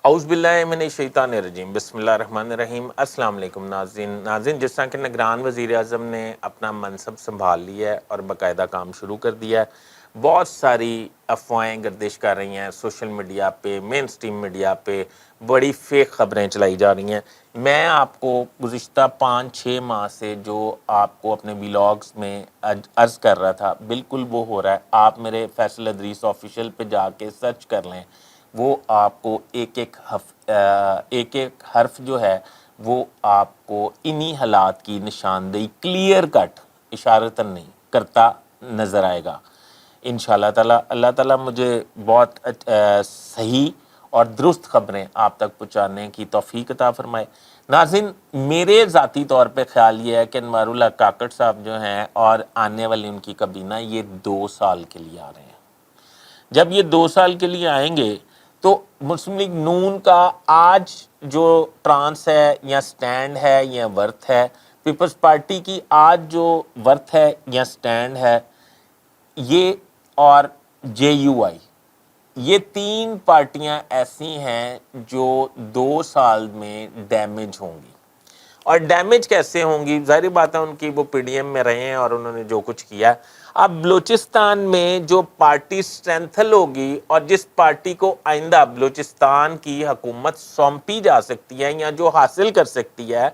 اعوذ باللہ من الشیطان الرجیم، بسم اللہ الرحمن الرحیم۔ السلام علیکم ناظرین، جس طرح کہ نگران وزیر اعظم نے اپنا منصب سنبھال لیا ہے اور باقاعدہ کام شروع کر دیا ہے، بہت ساری افواہیں گردش کر رہی ہیں سوشل میڈیا پہ، مین سٹریم میڈیا پہ بڑی فیک خبریں چلائی جا رہی ہیں۔ میں آپ کو گزشتہ 5-6 ماہ سے جو آپ کو اپنے ویلاگز میں عرض کر رہا تھا، بالکل وہ ہو رہا ہے۔ آپ میرے فیصل ادریس آفیشیل پہ جا کے سرچ کر لیں، وہ آپ کو ایک ایک حرف جو ہے وہ آپ کو انہی حالات کی نشاندہی کلیئر کٹ اشارتاً نہیں کرتا نظر آئے گا انشاءاللہ تعالیٰ۔ اللہ تعالیٰ مجھے بہت صحیح اور درست خبریں آپ تک پہنچانے کی توفیق عطا فرمائے۔ ناظرین، میرے ذاتی طور پہ خیال یہ ہے کہ انوار اللہ کاکڑ صاحب جو ہیں اور آنے والی ان کی کابینہ، یہ 2 سال کے لیے آ رہے ہیں۔ جب یہ 2 سال کے لیے آئیں گے تو مسلم لیگ نون کا آج جو ٹرانس ہے یا سٹینڈ ہے یا ورتھ ہے، پیپلز پارٹی کی آج جو ورتھ ہے یا سٹینڈ ہے، یہ اور جے یو آئی، یہ 3 پارٹیاں ایسی ہیں جو 2 سال میں ڈیمیج ہوں گی۔ اور ڈیمیج کیسے ہوں گی؟ ظاہری بات ہے ان کی وہ پی ڈی ایم میں رہے ہیں اور انہوں نے جو کچھ کیا۔ اب بلوچستان میں جو پارٹی اسٹرینتھل ہوگی اور جس پارٹی کو آئندہ بلوچستان کی حکومت سونپی جا سکتی ہے یا جو حاصل کر سکتی ہے،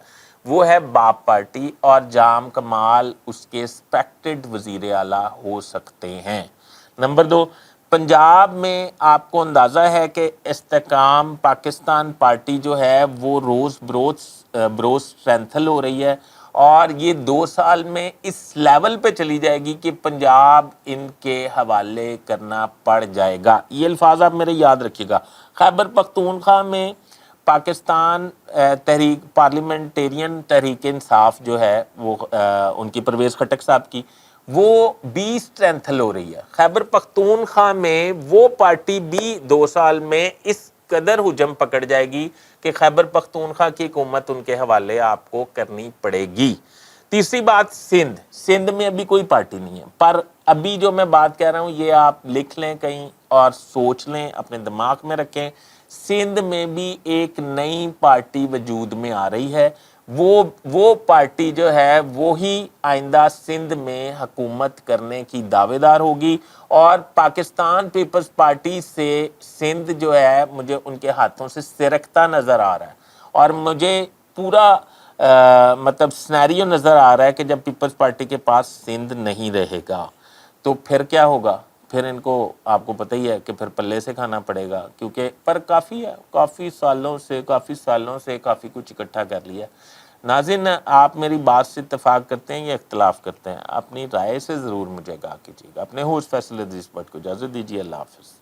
وہ ہے باپ پارٹی، اور جام کمال اس کے ایکسپیکٹڈ وزیر اعلیٰ ہو سکتے ہیں۔ نمبر 2، پنجاب میں آپ کو اندازہ ہے کہ استحکام پاکستان پارٹی جو ہے وہ روز بروز اسٹرینتھل ہو رہی ہے، اور یہ 2 سال میں اس لیول پہ چلی جائے گی کہ پنجاب ان کے حوالے کرنا پڑ جائے گا۔ یہ الفاظ آپ میرے یاد رکھیے گا۔ خیبر پختونخوا میں پاکستان پارلیمنٹیرین تحریک انصاف جو ہے وہ ان کی پرویز خٹک صاحب کی، وہ بھی اسٹرینتھل ہو رہی ہے۔ خیبر پختونخوا میں وہ پارٹی بھی 2 سال میں اس قدر حجم پکڑ جائے گی کہ خیبر پختونخوا کی حکومت ان کے حوالے آپ کو کرنی پڑے گی۔ تیسری بات، سندھ میں ابھی کوئی پارٹی نہیں ہے، پر ابھی جو میں بات کہہ رہا ہوں یہ آپ لکھ لیں کہیں اور سوچ لیں، اپنے دماغ میں رکھیں۔ سندھ میں بھی ایک نئی پارٹی وجود میں آ رہی ہے، وہ پارٹی جو ہے وہی آئندہ سندھ میں حکومت کرنے کی دعوے دار ہوگی، اور پاکستان پیپلز پارٹی سے سندھ جو ہے مجھے ان کے ہاتھوں سے سرکتا نظر آ رہا ہے، اور مجھے پورا مطلب سینیریو نظر آ رہا ہے کہ جب پیپلز پارٹی کے پاس سندھ نہیں رہے گا تو پھر کیا ہوگا؟ پھر ان کو آپ کو پتہ ہی ہے کہ پھر پلے سے کھانا پڑے گا، کیونکہ پر کافی ہے، کافی سالوں سے کافی کچھ اکٹھا کر لیا۔ ناظرین، آپ میری بات سے اتفاق کرتے ہیں یا اختلاف کرتے ہیں؟ اپنی رائے سے ضرور مجھے آگاہ کیجیے گا۔ اپنے ہوسٹ فیصل ادریس بٹ کو اجازت دیجیے۔ اللہ حافظ۔